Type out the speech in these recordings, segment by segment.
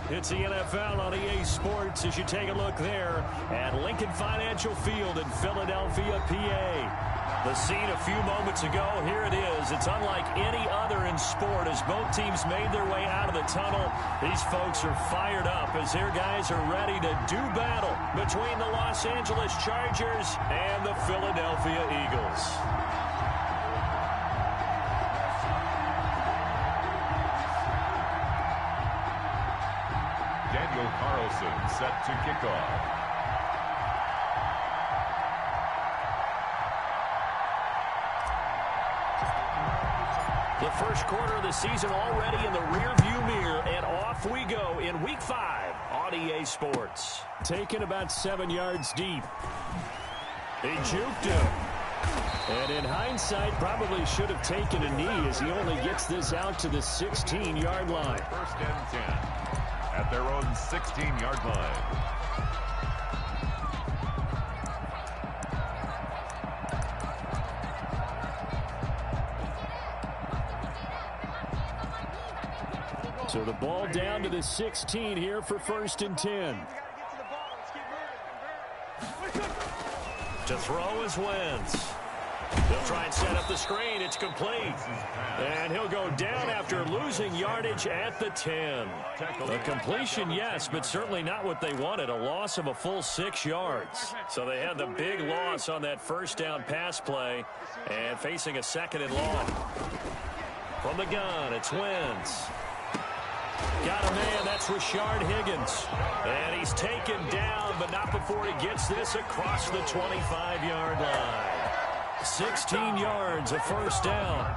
It's the NFL on EA Sports as you take a look there at Lincoln Financial Field in Philadelphia, PA. The scene a few moments ago, here it is. It's unlike any other in sport as both teams made their way out of the tunnel. These folks are fired up as their guys are ready to do battle between the Los Angeles Chargers and the Philadelphia Eagles. Daniel Carlson set to kick off. The first quarter of the season already in the rearview mirror, and off we go in Week 5 on EA Sports. Taken about 7 yards deep. He juked him. And in hindsight, probably should have taken a knee as he only gets this out to the 16-yard line. First and 10 at their own 16-yard line. So the ball down to the 16 here for first and 10. To throw is Wentz. He'll try and set up the screen. It's complete. And he'll go down after losing yardage at the 10. A completion, yes, but certainly not what they wanted. A loss of a full 6 yards. So they had the big loss on that first down pass play and facing a second and long. From the gun, it's Wentz. Got a man, that's Rashard Higgins. And he's taken down, but not before he gets this across the 25-yard line. 16 yards, a first down.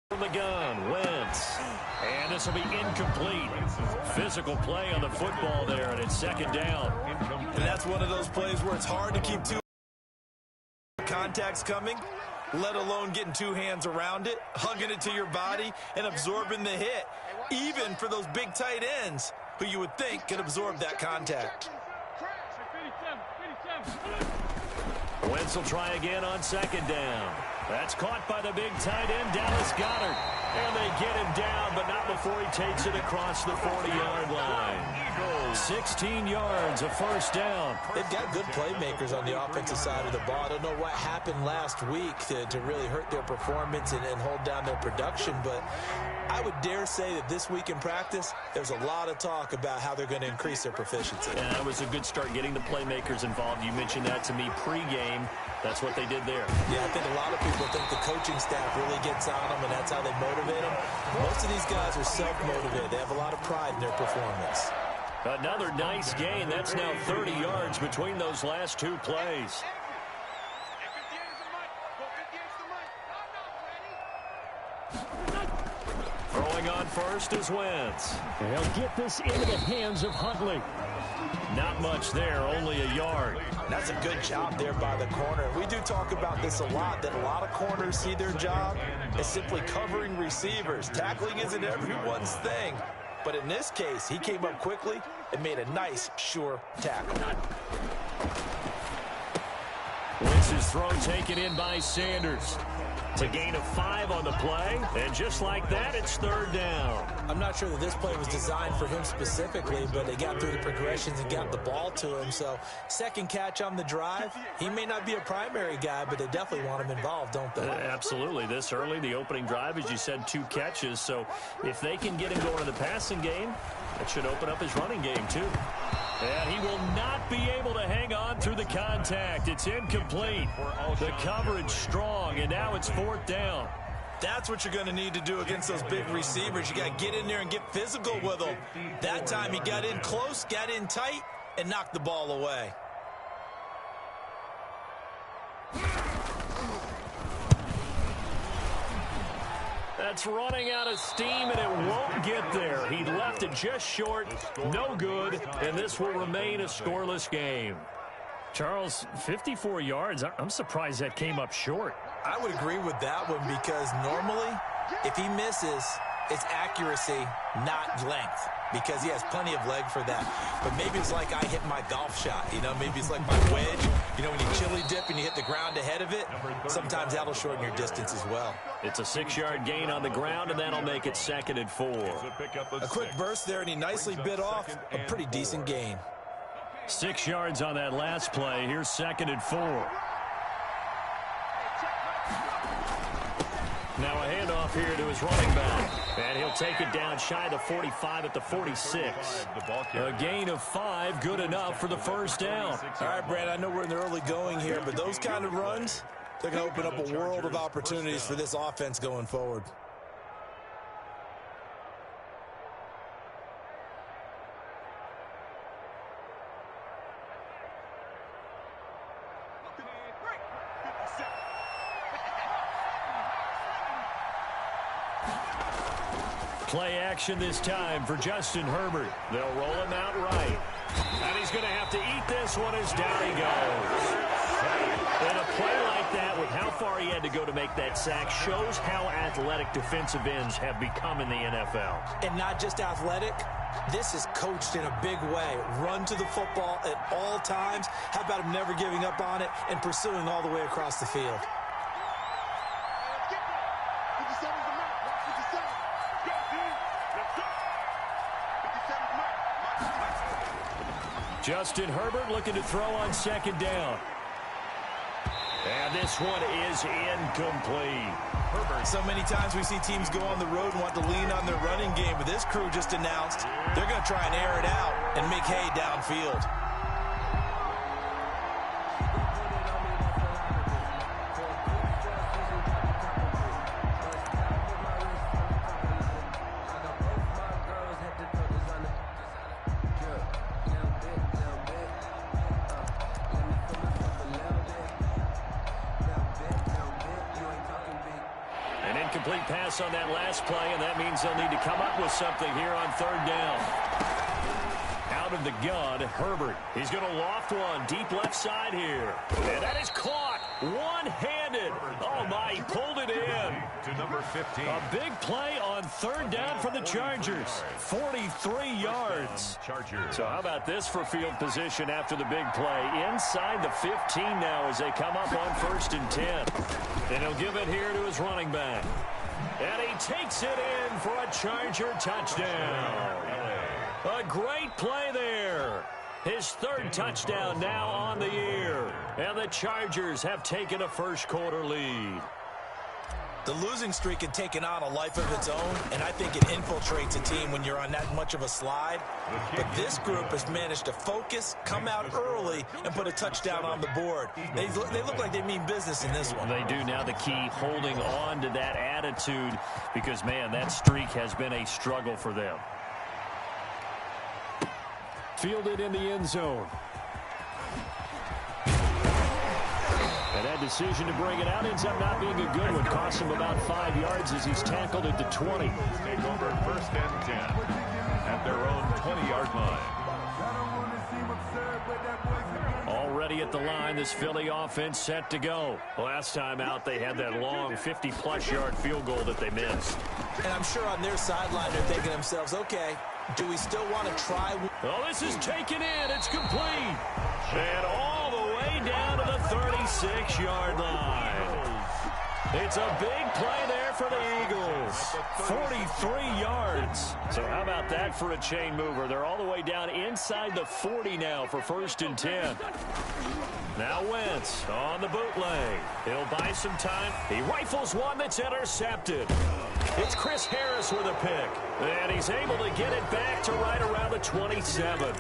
From the gun, Wentz. And this will be incomplete. Physical play on the football there, and it's second down. And that's one of those plays where it's hard to keep two contacts coming, let alone getting two hands around it, hugging it to your body, and absorbing the hit, even for those big tight ends who you would think could absorb that contact. Wentz will try again on second down. That's caught by the big tight end, Dallas Goedert. And they get him down, but not before he takes it across the 40-yard line. 16 yards, a first down. They've got good playmakers on the offensive side of the ball. I don't know what happened last week to really hurt their performance and hold down their production, but I would dare say that this week in practice, there's a lot of talk about how they're going to increase their proficiency. And that was a good start getting the playmakers involved. You mentioned that to me pregame. That's what they did there. Yeah, I think a lot of people think the coaching staff really gets on them, and that's how they motivate them. Most of these guys are self-motivated. They have a lot of pride in their performance. Another nice gain. That's now 30 yards between those last two plays. Throwing on first is Wentz. And he'll get this into the hands of Huntley. Not much there, only a yard. That's a good job there by the corner. We do talk about this a lot, that a lot of corners see their job as simply covering receivers. Tackling isn't everyone's thing. But in this case, he came up quickly and made a nice, sure tackle. Wentz's throw taken in by Sanders. It's a gain of 5 on the play, and just like that, it's third down. I'm not sure that this play was designed for him specifically, but they got through the progressions and got the ball to him. So, second catch on the drive. He may not be a primary guy, but they definitely want him involved, don't they? Absolutely. This early, the opening drive, as you said, 2 catches. So, if they can get him going in the passing game, that should open up his running game, too. And he will not be able to hang on through the contact. It's incomplete. The coverage strong, and now it's fourth down. That's what you're going to need to do against those big receivers. You got to get in there and get physical with them. That time he got in close, got in tight, and knocked the ball away. That's running out of steam, and it won't get there. He left it just short, no good, and this will remain a scoreless game. Charles, 54 yards. I'm surprised that came up short. I would agree with that one because normally If he misses, it's accuracy, not length, because he has plenty of leg for that. But maybe it's like I hit my golf shot, maybe it's like my wedge. When you chili dip and you hit the ground ahead of it, sometimes that'll shorten your distance as well. It's a 6-yard gain on the ground, and that'll make it 2nd and 4. A quick burst there, and he nicely bit off a pretty decent gain. 6 yards on that last play. Here's 2nd and 4. Now a handoff here to his running back. And he'll take it down shy of the 45 at the 46. A gain of 5, good enough for the first down. All right, Brad, I know we're in the early going here, but those kind of runs, they're going to open up a world of opportunities for this offense going forward. Play action this time for Justin Herbert. They'll roll him out right. And he's going to have to eat this one as down he goes. And a play like that, with how far he had to go to make that sack, shows how athletic defensive ends have become in the NFL. And not just athletic, this is coached in a big way. Run to the football at all times. How about him never giving up on it and pursuing all the way across the field? Justin Herbert looking to throw on 2nd down. And this one is incomplete. Herbert. So many times we see teams go on the road and want to lean on their running game, but this crew just announced they're going to try and air it out and make hay downfield. Complete pass on that last play, and that means they'll need to come up with something here on 3rd down. Out of the gun, Herbert. He's going to loft one deep left side here. And that is caught one-handed. Oh, my, he pulled it in. To number 15. A big play on 3rd down for the Chargers. 43 yards. So how about this for field position after the big play? Inside the 15 now as they come up on 1st and 10. And he'll give it here to his running back. And he takes it in for a Charger touchdown. A great play there. His 3rd touchdown now on the year. And the Chargers have taken a first-quarter lead. The losing streak had taken on a life of its own, and I think it infiltrates a team when you're on that much of a slide. But this group has managed to focus, come out early, and put a touchdown on the board. They look like they mean business in this one. They do. Now the key, holding on to that attitude, because, man, that streak has been a struggle for them. Fielded in the end zone. And that decision to bring it out ends up not being a good one. Costs him about 5 yards as he's tackled at the 20. Take over 1st and 10 at their own 20-yard line. Already at the line, this Philly offense set to go. Last time out, they had that long 50-plus yard field goal that they missed. And I'm sure on their sideline they're thinking to themselves, okay, do we still want to try? Oh, this is taken in. It's complete. And all the way down to the 36-yard line. It's a big play there for the Eagles. 43 yards. So how about that for a chain mover? They're all the way down inside the 40 now for 1st and 10. Now Wentz on the bootleg. He'll buy some time. He rifles one that's intercepted. It's Chris Harris with a pick. And he's able to get it back to right around the 27.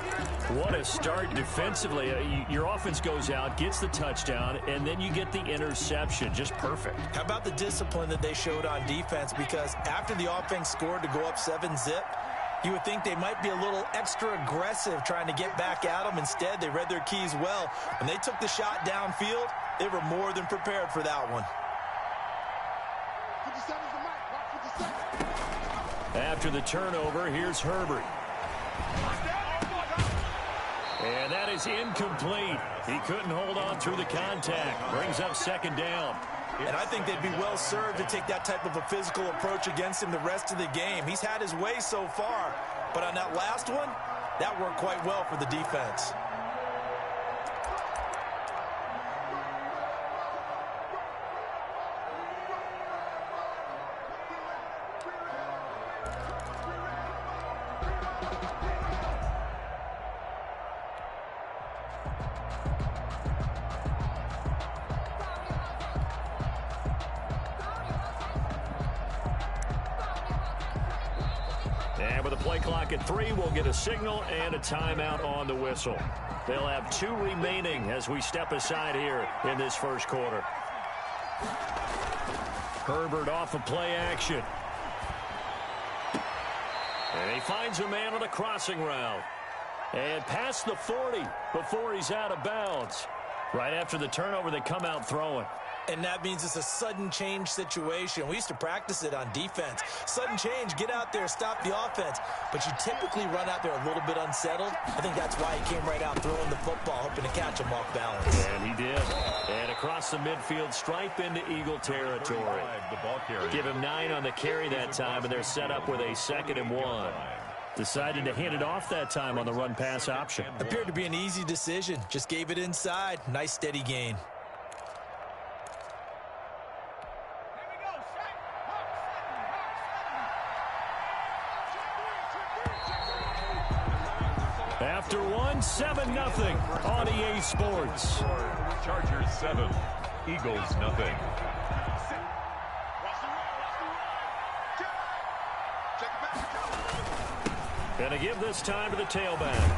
What a start defensively. Your offense goes out, gets the touchdown, and then you get the interception. Just perfect. How about the discipline that they showed on defense? Because after the offense scored to go up 7-zip, you would think they might be a little extra aggressive trying to get back at them. Instead, they read their keys well. When they took the shot downfield, they were more than prepared for that one. After the turnover, here's Herbert. And that is incomplete. He couldn't hold on through the contact. Brings up 2nd down. And I think they'd be well served to take that type of a physical approach against him the rest of the game. He's had his way so far, but on that last one, that worked quite well for the defense. And with the play clock at 3, we'll get a signal and a timeout on the whistle. They'll have 2 remaining as we step aside here in this first quarter. Herbert off of play action. And he finds a man on a crossing route. And past the 40 before he's out of bounds. Right after the turnover, they come out throwing. And that means it's a sudden change situation. We used to practice it on defense. Sudden change, get out there, stop the offense. But you typically run out there a little bit unsettled. I think that's why he came right out throwing the football, hoping to catch him off balance. And he did. And across the midfield stripe into Eagle territory. Give him 9 on the carry that time, and they're set up with a 2nd and 1. Decided to hand it off that time on the run-pass option. Appeared to be an easy decision. Just gave it inside. Nice steady gain. After 1, 7-0 on EA Sports. Chargers 7, Eagles nothing. Gonna give this time to the tailback.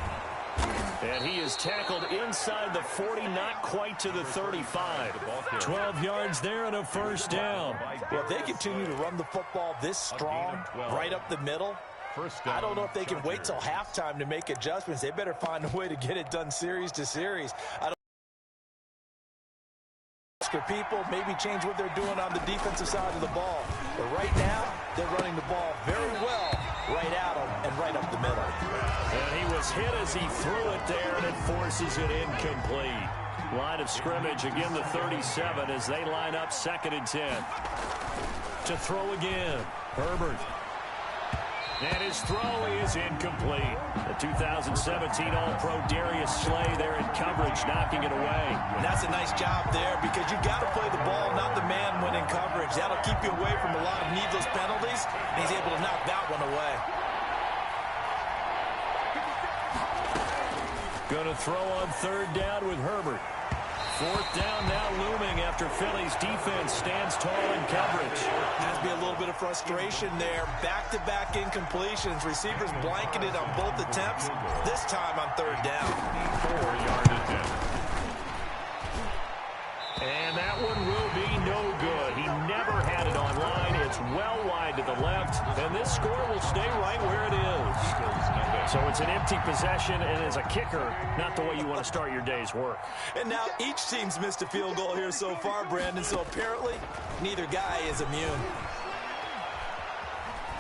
And he is tackled inside the 40, not quite to the 35. 12 yards there and a first down. Well, if they continue to run the football this strong, right up the middle, I don't know if they can wait till halftime to make adjustments. They better find a way to get it done series to series. I don't for people, maybe change what they're doing on the defensive side of the ball. But right now, they're running the ball very well right at them and right up the middle. And he was hit as he threw it there, and it forces it incomplete. Line of scrimmage, again the 37 as they line up 2nd and 10. To throw again, Herbert. And his throw is incomplete. The 2017 All-Pro Darius Slay there in coverage, knocking it away. And that's a nice job there because you got to play the ball, not the man when in coverage. That'll keep you away from a lot of needless penalties, and he's able to knock that one away. Going to throw on 3rd down with Herbert. 4th down now looming after Philly's defense stands tall in coverage. Has to be a little bit of frustration there. Back-to-back incompletions. Receivers blanketed on both attempts. This time on 3rd down. 4-yard attempt. And that one will be no good. He never had it on line. It's well wide to the left. And this score will stay right where it is. So it's an empty possession, and as a kicker, not the way you want to start your day's work. And now each team's missed a field goal here so far, Brandon, so apparently neither guy is immune.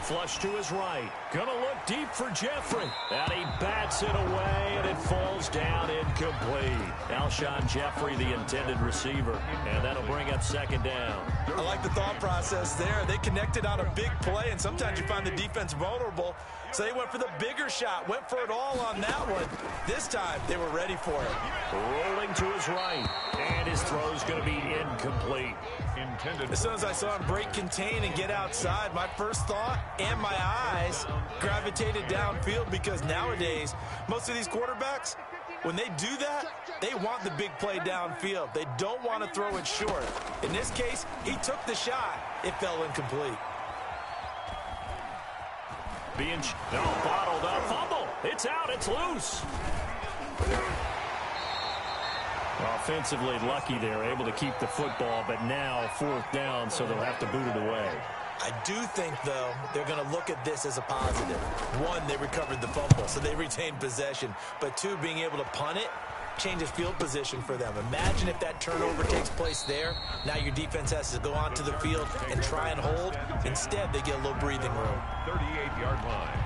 Flush to his right. Gonna look deep for Jeffrey. And he bats it away, and it falls down incomplete. Alshon Jeffrey, the intended receiver. And that'll bring up 2nd down. I like the thought process there. They connected on a big play, and sometimes you find the defense vulnerable. So they went for the bigger shot, went for it all on that one. This time, they were ready for it. Rolling to his right, and his throw's going to be incomplete. As soon as I saw him break contain and get outside, my first thought and my eyes gravitated downfield because nowadays, most of these quarterbacks, when they do that, they want the big play downfield. They don't want to throw it short. In this case, he took the shot. It fell incomplete. Being bottled up. Fumble. It's out. It's loose. Offensively lucky they're able to keep the football, but now 4th down, so they'll have to boot it away. I do think, though, they're going to look at this as a positive. 1, they recovered the fumble, so they retained possession. But 2, being able to punt it changes field position for them. Imagine if that turnover takes place there. Now your defense has to go onto the field and try and hold. Instead, they get a little breathing room. 38-yard line.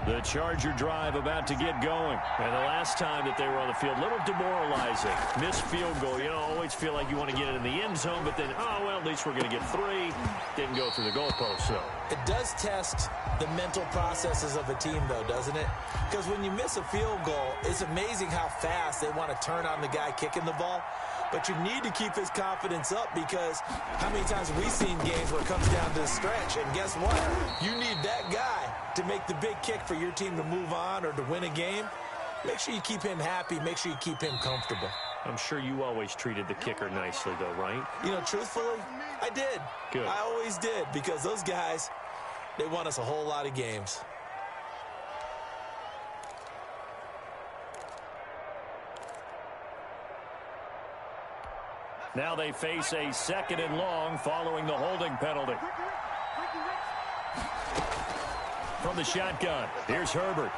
The Charger drive about to get going. And the last time that they were on the field, a little demoralizing. Missed field goal. You know, always feel like you want to get it in the end zone, but then, oh, well, at least we're going to get 3. Didn't go through the goalpost, so. It does test the mental processes of a team, though, doesn't it? Because when you miss a field goal, it's amazing how fast they want to turn on the guy kicking the ball. But you need to keep his confidence up, because how many times have we seen games where it comes down to the stretch, and guess what? You need that guy to make the big kick for your team to move on or to win a game. Make sure you keep him happy. Make sure you keep him comfortable. I'm sure you always treated the kicker nicely, though, right? You know, truthfully, I did. Good. I always did, because those guys, they won us a whole lot of games. Now they face a 2nd and long following the holding penalty. From the shotgun, here's Herbert.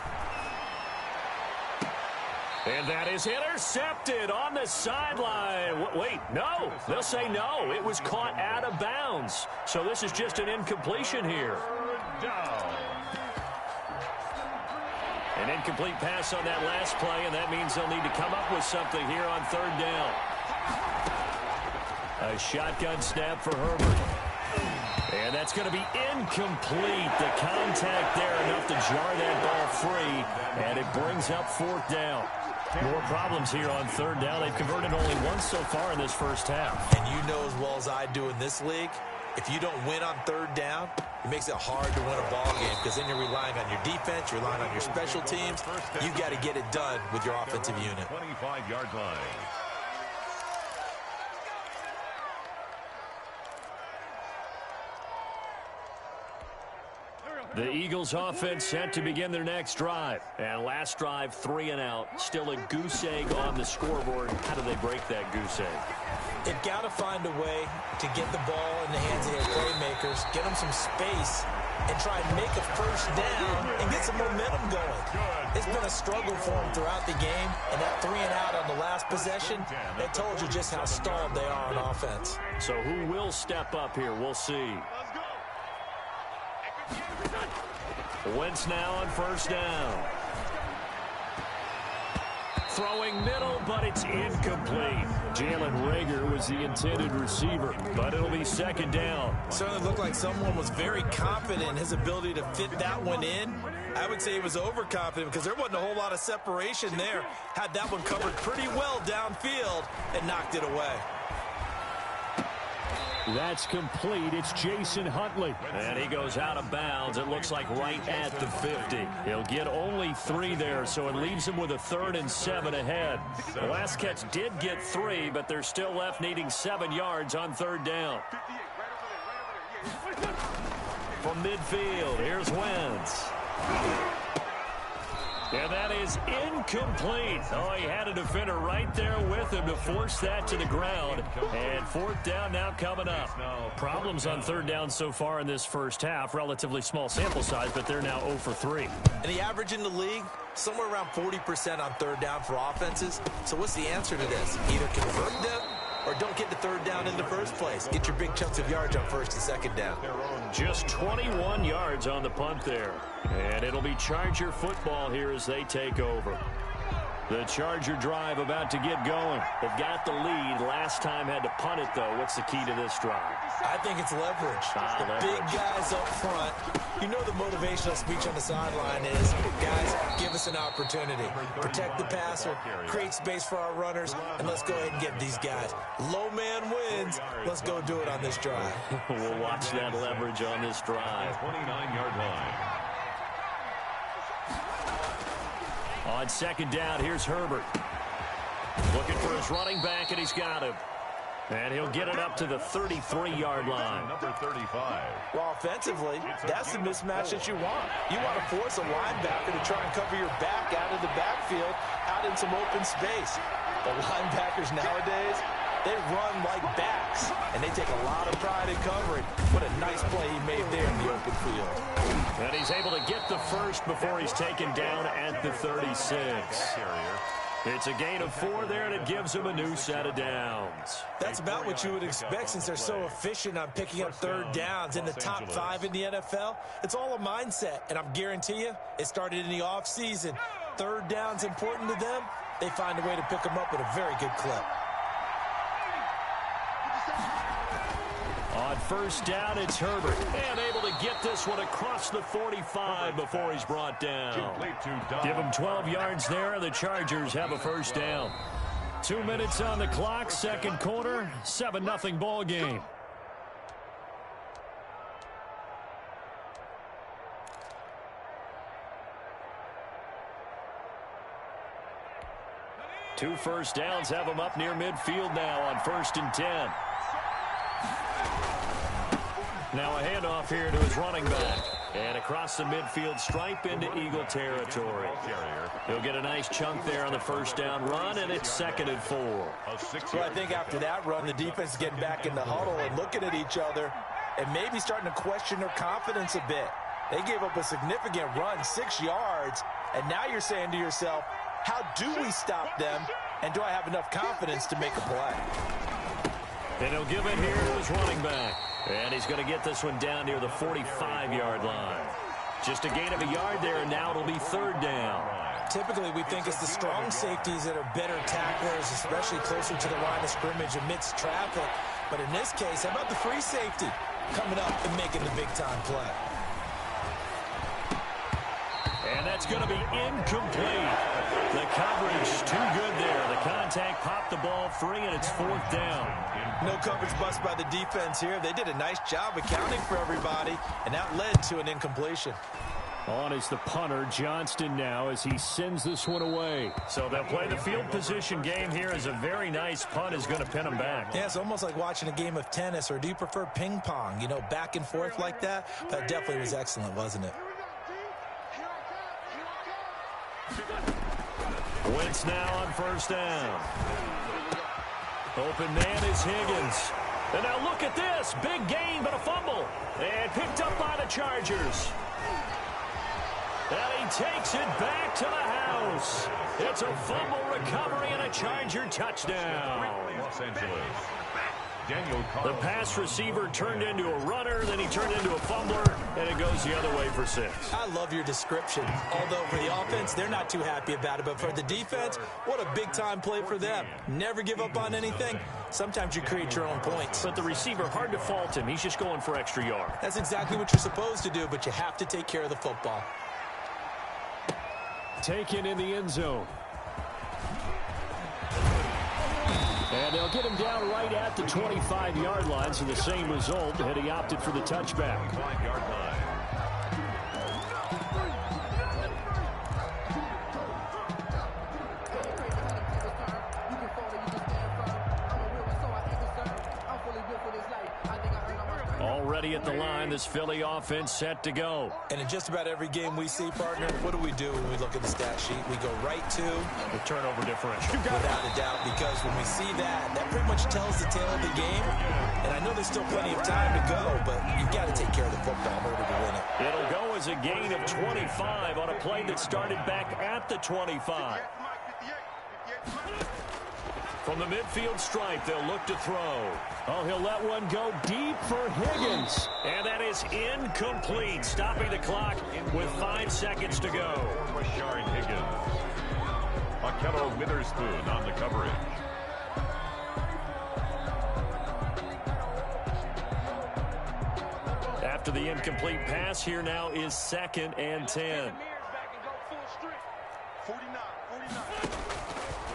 And that is intercepted on the sideline. Wait, no. They'll say no. It was caught out of bounds. So this is just an incompletion here. An incomplete pass on that last play, and that means they'll need to come up with something here on 3rd down. A shotgun snap for Herbert. And that's going to be incomplete. The contact there enough to jar that ball free. And it brings up 4th down. More problems here on 3rd down. They've converted only once so far in this first half. And you know as well as I do in this league, if you don't win on 3rd down, it makes it hard to win a ball game, because then you're relying on your defense, you're relying on your special teams. You've got to get it done with your offensive unit. 25-yard line. The Eagles offense set to begin their next drive. And last drive, 3 and out. Still a goose egg on the scoreboard. How do they break that goose egg? They've got to find a way to get the ball in the hands of their playmakers, get them some space, and try and make a 1st down and get some momentum going. It's been a struggle for them throughout the game, and that 3 and out on the last possession, that told you just how stalled they are on offense. So who will step up here? We'll see. Wentz now on 1st down. Throwing middle, but it's incomplete. Jalen Reagor was the intended receiver, but it'll be 2nd down. Certainly looked like someone was very confident in his ability to fit that one in. I would say he was overconfident, because there wasn't a whole lot of separation there. Had that one covered pretty well downfield and knocked it away. That's complete. It's Jason Huntley. And he goes out of bounds. It looks like right at the 50. He'll get only 3 there, so it leaves him with a 3rd and 7 ahead. The last catch did get 3, but they're still left needing 7 yards on 3rd down. From midfield, here's Wentz. And that is incomplete. Oh, he had a defender right there with him to force that to the ground. And 4th down now coming up. Problems on 3rd down so far in this first half. Relatively small sample size, but they're now 0 for 3. And the average in the league, somewhere around 40% on 3rd down for offenses. So what's the answer to this? Either convert them or don't get the 3rd down in the first place. Get your big chunks of yards on 1st and 2nd down. Just 21 yards on the punt there. And it'll be Charger football here as they take over. The Charger drive about to get going. They've got the lead. Last time had to punt it, though. What's the key to this drive? I think it's leverage. The big guys up front. You know the motivational speech on the sideline is, guys, give us an opportunity. Protect the passer, create space for our runners, and let's go ahead and get these guys. Low man wins. Let's go do it on this drive. We'll watch that leverage on this drive. 29-yard line. On 2nd down, here's Herbert. Looking for his running back, and he's got him. And he'll get it up to the 33-yard line. Number 35. Well, offensively, that's the mismatch that you want. You want to force a linebacker to try and cover your back out of the backfield, out in some open space. The linebackers nowadays, they run like backs, and they take a lot of pride in covering. What a nice play he made there in the open field. And he's able to get the first before he's taken down at the 36. It's a gain of 4 there, and it gives them a new set of downs. That's about what you would expect since they're so efficient on picking up third downs in the top 5 in the NFL. It's all a mindset, and I'm guarantee you it started in the offseason. Third down's important to them. They find a way to pick them up at a very good clip. On first down, it's Herbert. And able to get this one across the 45 before he's brought down. Give him 12 yards there, and the Chargers have a first down. 2 minutes on the clock, second quarter, 7-0 ball game. Two first downs have them up near midfield now on 1st and 10. Now a handoff here to his running back. And across the midfield stripe into Eagle territory. He'll get a nice chunk there on the first down run, and it's 2nd and 4. Well, I think after that run, the defense is getting back in the huddle and looking at each other and maybe starting to question their confidence a bit. They gave up a significant run, 6 yards, and now you're saying to yourself, how do we stop them, and do I have enough confidence to make a play? And he'll give it here to his running back. And he's going to get this one down near the 45-yard line. Just a gain of a yard there, and now it'll be 3rd down. Typically, we think it's the strong safeties that are better tacklers, especially closer to the line of scrimmage amidst traffic. But in this case, how about the free safety coming up and making the big-time play? And that's going to be incomplete. The coverage too good there. The contact popped the ball free, and it's 4th down. No coverage bust by the defense here. They did a nice job accounting for everybody, and that led to an incompletion. On is the punter, Johnston, now as he sends this one away. So they'll play the field position game here as a very nice punt is going to pin them back. Yeah, it's almost like watching a game of tennis, or do you prefer ping pong? You know, back and forth like that? That definitely was excellent, wasn't it? Wentz now on first down. Open man is Higgins. And now look at this. Big gain, but a fumble. And picked up by the Chargers. And he takes it back to the house. It's a fumble recovery and a Charger touchdown. Los Angeles. The pass receiver turned into a runner, then he turned into a fumbler, and it goes the other way for 6. I love your description. Although for the offense, they're not too happy about it. But for the defense, what a big-time play for them. Never give up on anything. Sometimes you create your own points. But the receiver, hard to fault him. He's just going for extra yard. That's exactly what you're supposed to do, but you have to take care of the football. Taken in the end zone. And they'll get him down right at the 25-yard line, so the same result had he opted for the touchback. 5-yard line. Already at the line, this Philly offense set to go. And in just about every game we see, partner, what do we do when we look at the stat sheet? We go right to the turnover differential. Without a doubt, because when we see that, that pretty much tells the tale of the game. And I know there's still plenty of time to go, but you've got to take care of the football in order to win it. It'll go as a gain of 25 on a play that started back at the 25. From the midfield stripe, they'll look to throw. Oh, he'll let one go deep for Higgins. And that is incomplete, stopping the clock with 5 seconds to go. Rashard Higgins. Akello Witherspoon on the coverage. After the incomplete pass, here now is 2nd and 10.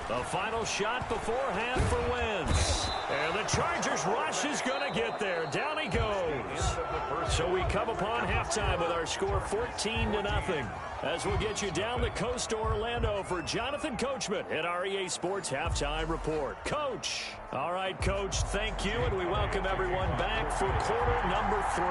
The final shot before half for Wentz. And the Chargers rush is going to get there. Down he goes. So we come upon halftime with our score 14-0. As we'll get you down the coast to Orlando for Jonathan Coachman at our EA Sports Halftime Report. Coach. All right, Coach, thank you, and we welcome everyone back for quarter number 3.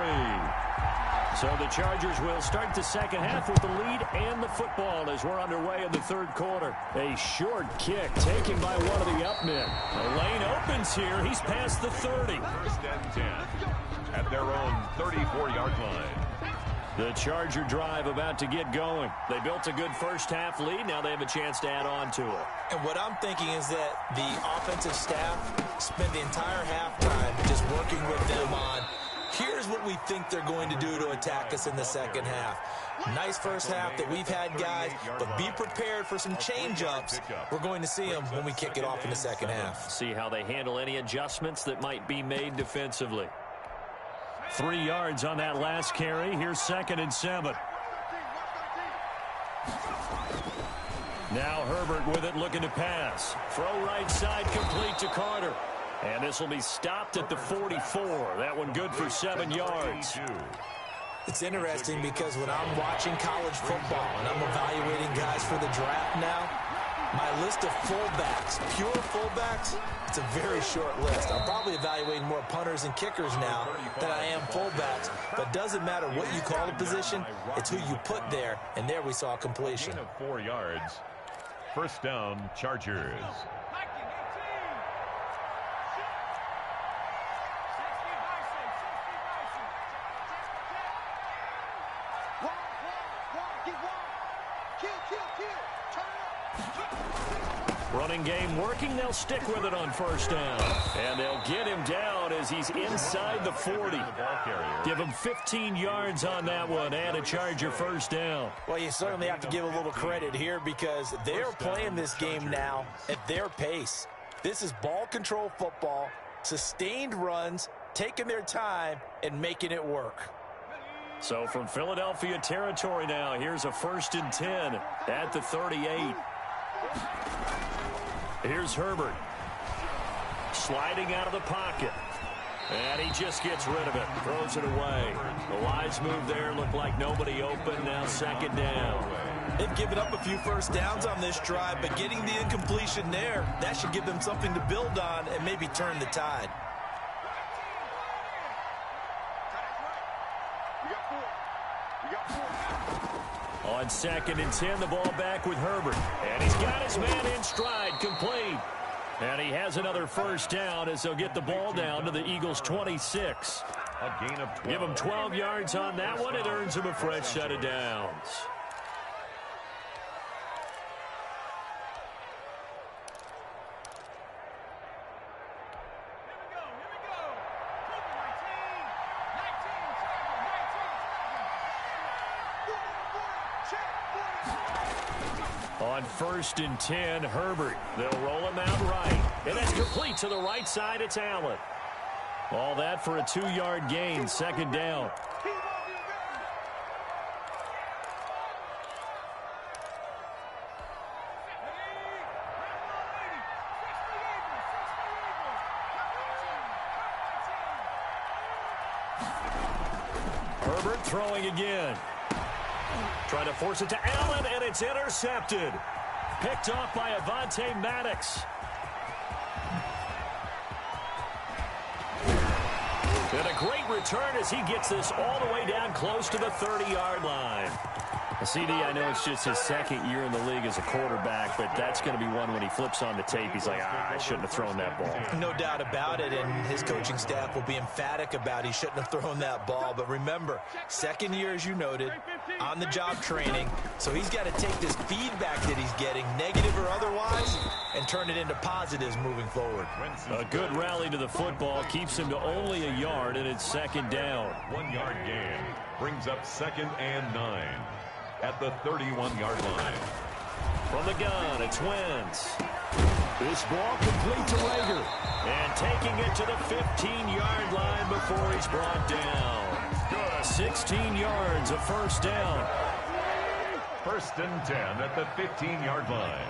So the Chargers will start the second half with the lead and the football as we're underway in the third quarter. A short kick taken by one of the up men. The lane opens here. He's past the 30. 1st and 10 at their own 34-yard line. The Charger drive about to get going. They built a good first-half lead. Now they have a chance to add on to it. And what I'm thinking is that the offensive staff spend the entire halftime just working with them on, here's what we think they're going to do to attack us in the second half. Nice first half that we've had, guys, but be prepared for some change-ups. We're going to see them when we kick it off in the second half. See how they handle any adjustments that might be made defensively. 3 yards on that last carry. Here's 2nd and 7. Now Herbert with it, looking to pass. Throw right side, complete to Carter. And this will be stopped at the 44. That one good for 7 yards. It's interesting because when I'm watching college football and I'm evaluating guys for the draft now, my list of fullbacks, pure fullbacks, it's a very short list. I'm probably evaluating more punters and kickers now than I am fullbacks. But it doesn't matter what you call a position, it's who you put there. And there we saw completion. 4 yards. First down, Chargers. Running game working. They'll stick with it on first down. And they'll get him down as he's inside the 40. Give him 15 yards on that one and a Charger first down. Well, you certainly have to give a little credit here because they're playing this game now at their pace. This is ball control football, sustained runs, taking their time and making it work. So from Philadelphia territory now, here's a 1st and 10 at the 38. Here's Herbert. Sliding out of the pocket. And he just gets rid of it. Throws it away. The wise move there. Looked like nobody open. Now 2nd down. They've given up a few first downs on this drive, but getting the incompletion there, that should give them something to build on and maybe turn the tide. On 2nd and 10, the ball back with Herbert. And he's got his man in stride, complete. And he has another first down as they'll get the ball down to the Eagles' 26. A gain of 12. Give him 12 yards on that one. It earns him a fresh set of downs. On 1st and 10, Herbert. They'll roll him out right. And it's complete to the right side. It's Allen. All that for a 2-yard gain. 2nd down. Herbert throwing again. Trying to force it to Allen, and it's intercepted. Picked off by Avonte Maddox. And a great return as he gets this all the way down close to the 30-yard line. CD, I know it's just his 2nd year in the league as a quarterback, but that's going to be one when he flips on the tape. He's like, I shouldn't have thrown that ball. No doubt about it, and his coaching staff will be emphatic about he shouldn't have thrown that ball. But remember, 2nd year, as you noted, on-the-job training, so he's got to take this feedback that he's getting, negative or otherwise, and turn it into positives moving forward. A good rally to the football keeps him to only a yard, and it's 2nd down. 1-yard gain brings up 2nd and 9. At the 31-yard line. From the gun, it's Wentz. This ball complete to Rager. And taking it to the 15-yard line before he's brought down. Good. 16 yards, a first down. 1st and 10 at the 15-yard line.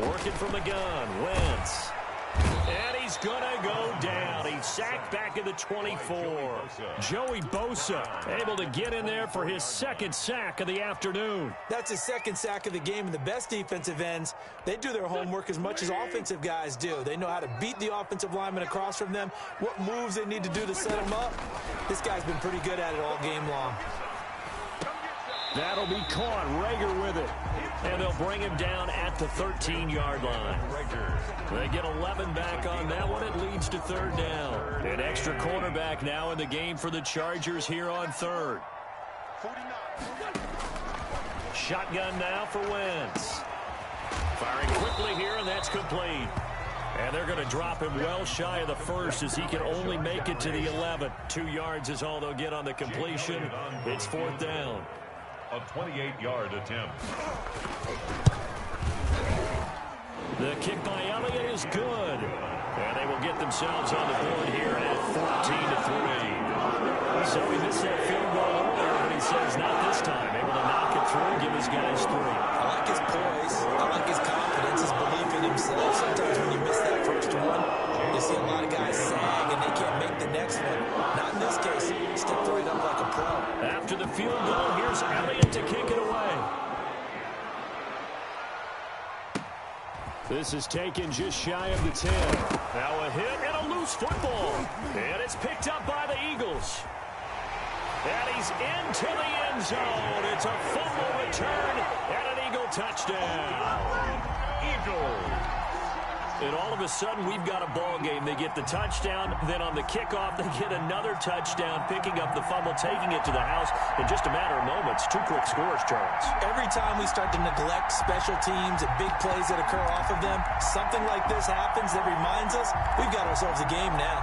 Working from the gun, Wentz. And he's going to go down. He's sacked back at the 24. Joey Bosa able to get in there for his 2nd sack of the afternoon. That's his 2nd sack of the game, and the best defensive ends, they do their homework as much as offensive guys do. They know how to beat the offensive lineman across from them, what moves they need to do to set them up. This guy's been pretty good at it all game long. That'll be caught. Rager with it. And they'll bring him down at the 13-yard line. They get 11 back on that one. It leads to third down. An extra cornerback now in the game for the Chargers here on third. Shotgun now for Wentz. Firing quickly here, and that's complete. And they're going to drop him well shy of the first as he can only make it to the 11. 2 yards is all they'll get on the completion. It's fourth down. A 28-yard attempt. The kick by Elliott is good. And they will get themselves on the board here at 14-3. So he missed that field goal earlier, but he says not this time. Able to knock it through, give his guys 3. I like his poise. I like his confidence, his belief in himself. Sometimes when you miss that first one, you see a lot of guys sag and they can't make the next one. Not in this case. Stepped right up like a pro. After the field goal, here's Elliott to kick it away. This is taken just shy of the 10. Now a hit and a loose football. And it's picked up by the Eagles. And he's into the end zone. It's a fumble return and an Eagle touchdown. Eagles. And all of a sudden, we've got a ball game. They get the touchdown. Then on the kickoff, they get another touchdown, picking up the fumble, taking it to the house in just a matter of moments. 2 quick scores, Charles. Every time we start to neglect special teams and big plays that occur off of them, something like this happens that reminds us we've got ourselves a game now.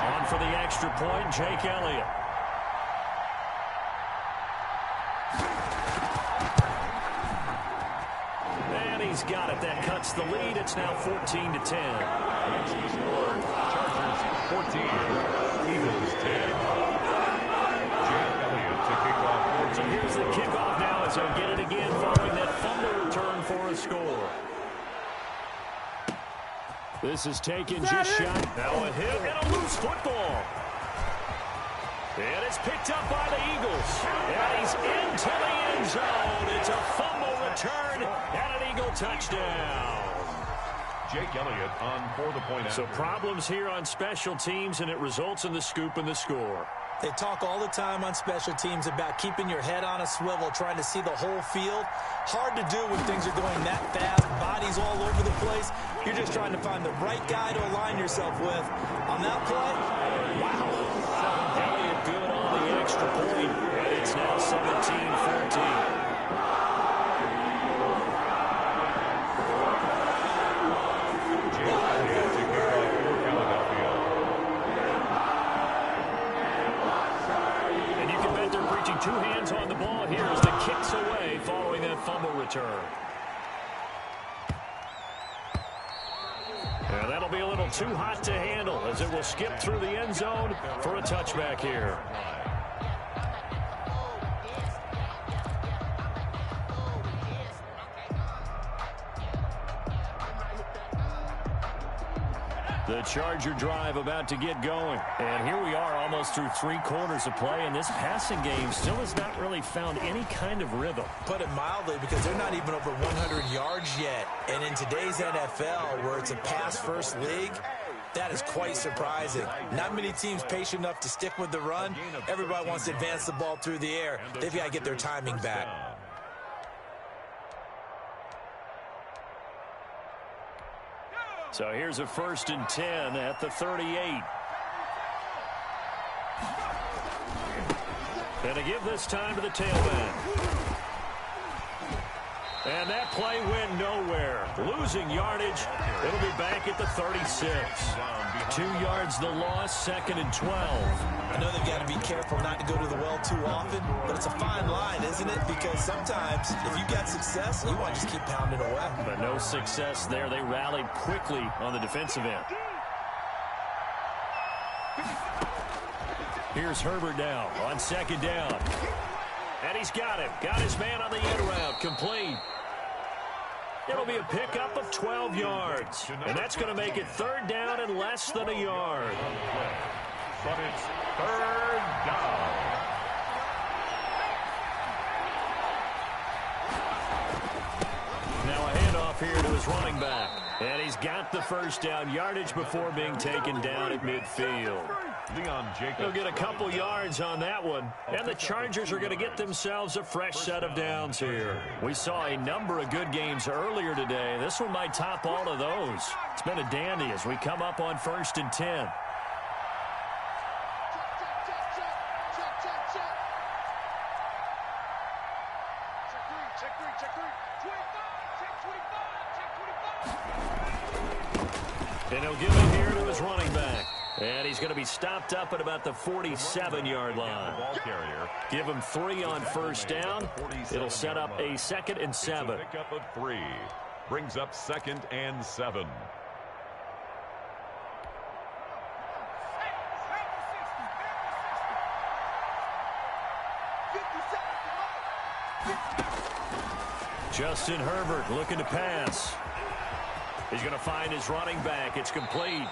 On for the extra point, Jake Elliott. He's got it. That cuts the lead. It's now 14-10. Chargers 14, Eagles 10. Jake Elliott to kick off. So here's the kickoff now as they'll get it again following that fumble return for a score. This is taken just shy. Now a hit and a loose football. And it's picked up by the Eagles. And he's into the end zone. It's a fumble return and an Eagle touchdown. Jake Elliott on for the point. So problems here on special teams, and it results in the scoop and the score. They talk all the time on special teams about keeping your head on a swivel, trying to see the whole field. Hard to do when things are going that fast, bodies all over the place. You're just trying to find the right guy to align yourself with. On that play, wow. Elliott good on the extra point, and it's now 17-14. Two hands on the ball here as the kicks away following that fumble return. And that'll be a little too hot to handle as it will skip through the end zone for a touchback here. The Charger drive about to get going. And here we are almost through 3 quarters of play, and this passing game still has not really found any kind of rhythm. Put it mildly, because they're not even over 100 yards yet. And in today's NFL, where it's a pass-first league, that is quite surprising. Not many teams patient enough to stick with the run. Everybody wants to advance the ball through the air. They've got to get their timing back. So here's a 1st and 10 at the 38. And to give this time to the tailback. And that play went nowhere. Losing yardage. It'll be back at the 36. 2 yards the loss, 2nd and 12. I know they've got to be careful not to go to the well too often, but it's a fine line, isn't it? Because sometimes if you got success, you want to just keep pounding away. But no success there. They rallied quickly on the defensive end. Here's Herbert now on 2nd down. And he's got him. Got his man on the end route. Complete. It'll be a pickup of 12 yards. And that's going to make it 3rd down and less than a yard. But it's 3rd down. Now a handoff here to his running back. And he's got the 1st down yardage before being taken down at midfield. Leon Jacobs. He'll get a couple yards on that one. And the Chargers are going to get themselves a fresh set of downs here. We saw a number of good games earlier today. This one might top all of those. It's been a dandy as we come up on 1st and 10. And he'll give it here to his running back. And he's going to be stopped up at about the 47-yard line. Give him 3 on first down. It'll set up a 2nd and 7. Pickup of 3. Brings up 2nd and 7. Justin Herbert looking to pass. He's going to find his running back. It's complete.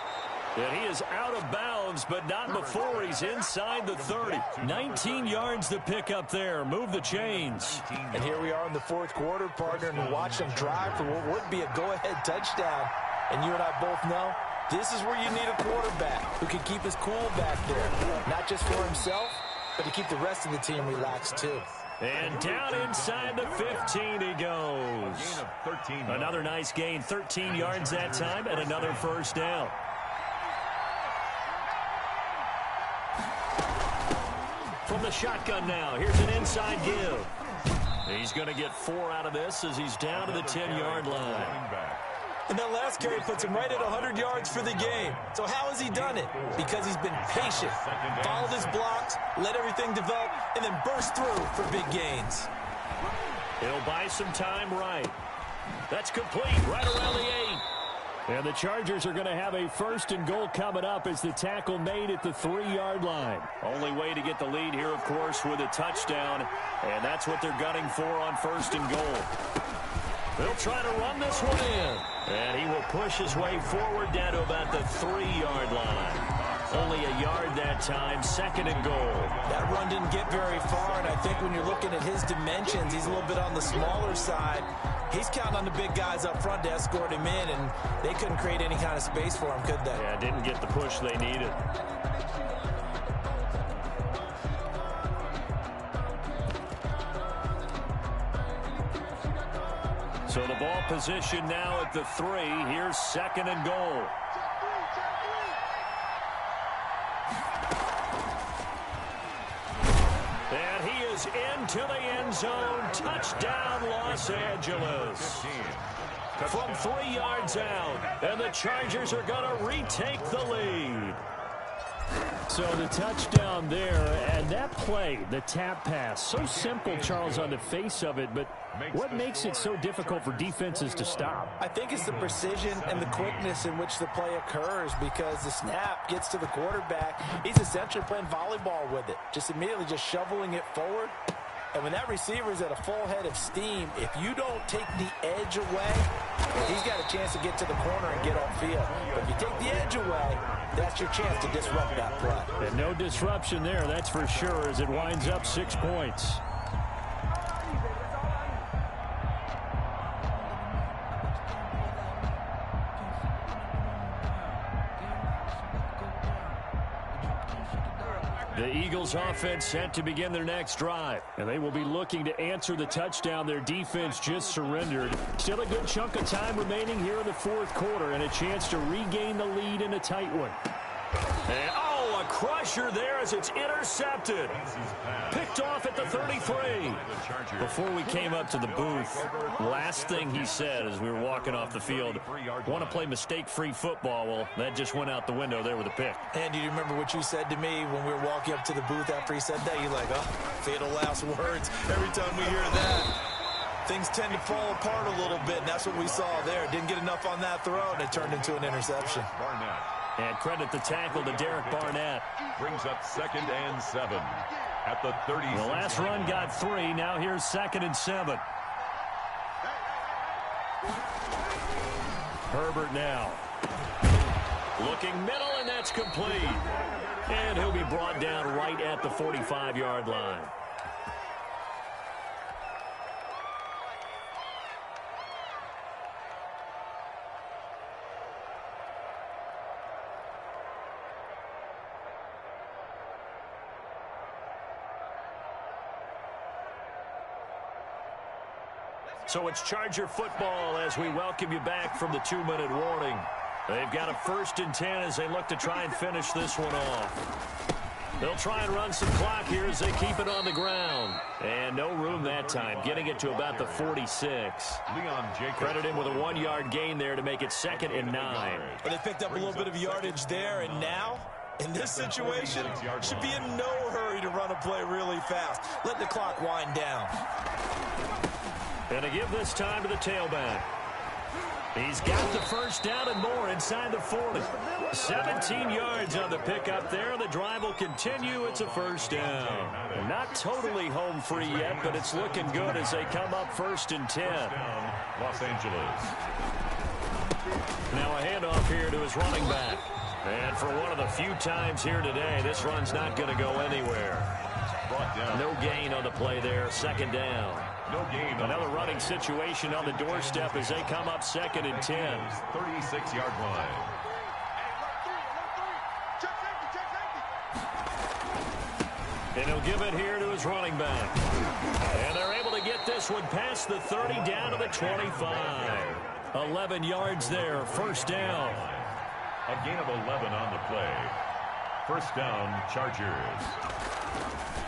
And he is out of bounds, but not before he's inside the 30. 19 yards to pick up there. Move the chains. And here we are in the 4th quarter, partner, and watch them drive for what would be a go-ahead touchdown. And you and I both know this is where you need a quarterback who can keep his cool back there. Not just for himself, but to keep the rest of the team relaxed too. And down inside the 15 he goes. Another nice gain, 13 yards that time, and another first down. From the shotgun now, here's an inside give. He's going to get 4 out of this as he's down to the 10-yard line. And that last carry puts him right at 100 yards for the game. So how has he done it? Because he's been patient, followed his blocks, let everything develop, and then burst through for big gains. He'll buy some time right. That's complete right around the 8. And the Chargers are going to have a 1st and goal coming up as the tackle made at the 3-yard line. Only way to get the lead here, of course, with a touchdown. And that's what they're gunning for on 1st and goal. They'll try to run this one in. And he will push his way forward down to about the 3-yard line. Only a yard that time, 2nd and goal. That run didn't get very far, and I think when you're looking at his dimensions, he's a little bit on the smaller side. He's counting on the big guys up front to escort him in, and they couldn't create any kind of space for him, could they? Yeah, didn't get the push they needed. So the ball position now at the 3. Here's 2nd and goal. And he is into the end zone. Touchdown, Los Angeles. From 3 yards out. And the Chargers are going to retake the lead. So the touchdown there, and that play, the tap pass, so simple, Charles, on the face of it, but what makes it so difficult for defenses to stop? I think it's the precision and the quickness in which the play occurs, because the snap gets to the quarterback. He's essentially playing volleyball with it, just immediately just shoveling it forward. And when that receiver is at a full head of steam, if you don't take the edge away, he's got a chance to get to the corner and get off field. But if you take the edge away, that's your chance to disrupt that play. And no disruption there, that's for sure, as it winds up 6 points. The Eagles offense set to begin their next drive. And they will be looking to answer the touchdown their defense just surrendered. Still a good chunk of time remaining here in the 4th quarter and a chance to regain the lead in a tight one. And, a crusher there as it's intercepted. Picked off at the 33. Before we came up to the booth, last thing he said as we were walking off the field, want to play mistake-free football. Well, that just went out the window there with a pick. And do you remember what you said to me when we were walking up to the booth after he said that? You're like, fatal last words. Every time we hear that, things tend to fall apart a little bit, and that's what we saw there. Didn't get enough on that throw, and it turned into an interception. Barnett. And credit the tackle to Derek Barnett. Brings up 2nd and 7 at the 30. The last run got 3. Now here's 2nd and 7. Herbert now. Looking middle, and that's complete. And he'll be brought down right at the 45-yard line. So it's Charger football as we welcome you back from the 2-minute warning. They've got a 1st and 10 as they look to try and finish this one off. They'll try and run some clock here as they keep it on the ground. And no room that time, getting it to about the 46. Credit him with a 1-yard gain there to make it 2nd and 9. Well, they picked up a little bit of yardage there, and now, in this situation, should be in no hurry to run a play really fast. Let the clock wind down. And to give this time to the tailback. He's got the 1st down and more inside the 40. 17 yards on the pickup there. The drive will continue. It's a 1st down. Not totally home free yet, but it's looking good as they come up 1st and 10. Los Angeles. Now a handoff here to his running back. And for one of the few times here today, this run's not going to go anywhere. No gain on the play there. 2nd down. No gain. Another running situation on the doorstep as they come up 2nd and 10. 36-yard line. And he'll give it here to his running back. And they're able to get this one past the 30 down to the 25. 11 yards there. 1st down. A gain of 11 on the play. 1st down, Chargers.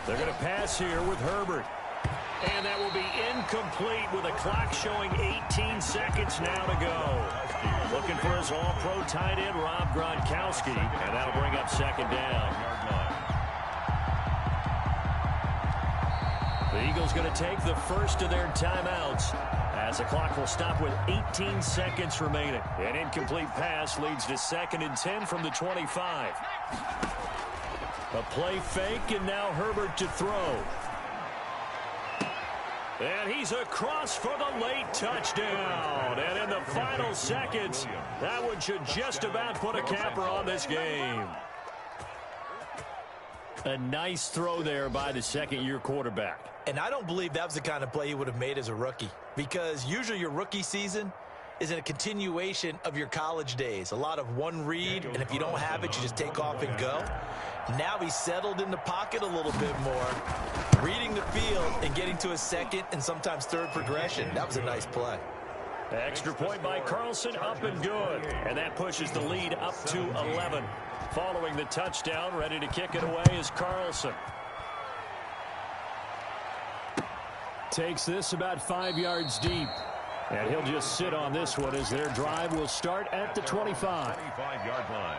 They're going to pass here with Herbert. And that will be incomplete with a clock showing 18 seconds now to go. Looking for his all-pro tight end, Rob Gronkowski. And that'll bring up 2nd down. The Eagles going to take the 1st of their timeouts as the clock will stop with 18 seconds remaining. An incomplete pass leads to 2nd and 10 from the 25. A play fake, and now Herbert to throw. And he's across for the late touchdown. And in the final seconds, that one should just about put a capper on this game. A nice throw there by the 2nd-year quarterback. And I don't believe that was the kind of play he would have made as a rookie, because usually your rookie season is in a continuation of your college days. A lot of one read, and if you don't have it, you just take off and go. Now he's settled in the pocket a little bit more, reading the field and getting to a 2nd and sometimes 3rd progression. That was a nice play. Extra point by Carlson, up and good. And that pushes the lead up to 11. Following the touchdown, ready to kick it away is Carlson. Takes this about 5 yards deep. And he'll just sit on this one as their drive will start at the 25. 25-yard line.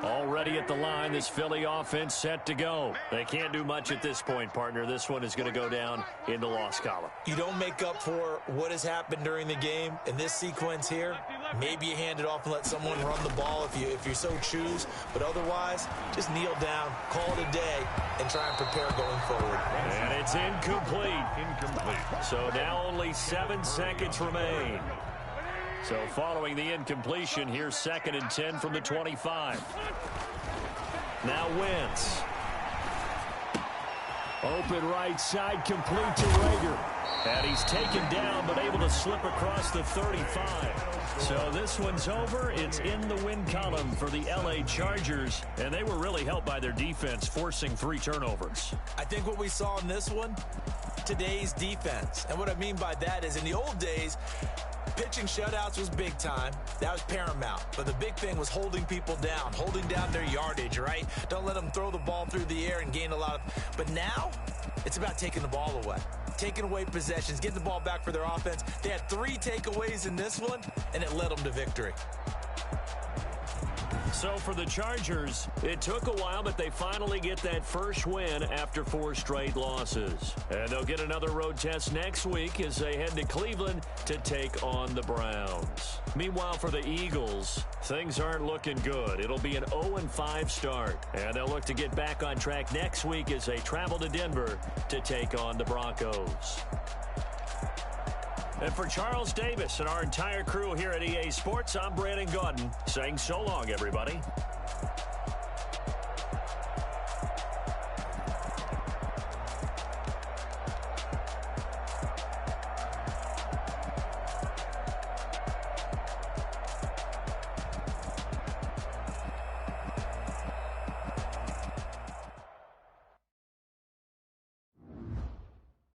Already at the line, this Philly offense set to go. They can't do much at this point, partner. This one is going to go down in the loss column. You don't make up for what has happened during the game in this sequence here. Maybe you hand it off and let someone run the ball if you so choose. But otherwise, just kneel down, call it a day, and try and prepare going forward. And it's incomplete. So now only 7 seconds remain. So following the incompletion, here's 2nd and 10 from the 25. Now Wentz. Open right side, complete to Rager. And he's taken down, but able to slip across the 35. So this one's over. It's in the win column for the LA Chargers. And they were really helped by their defense, forcing 3 turnovers. I think what we saw in this one, today's defense. And what I mean by that is in the old days, pitching shutouts was big time. That was paramount. But the big thing was holding people down, holding down their yardage, right? Don't let them throw the ball through the air and gain a lot of... But now, it's about taking the ball away. Taking away possessions, getting the ball back for their offense. They had 3 takeaways in this one, and it led them to victory. So for the Chargers, it took a while, but they finally get that first win after 4 straight losses. And they'll get another road test next week as they head to Cleveland to take on the Browns. Meanwhile, for the Eagles, things aren't looking good. It'll be an 0-5 start, and they'll look to get back on track next week as they travel to Denver to take on the Broncos. And for Charles Davis and our entire crew here at EA Sports, I'm Brandon Gaudin saying so long, everybody.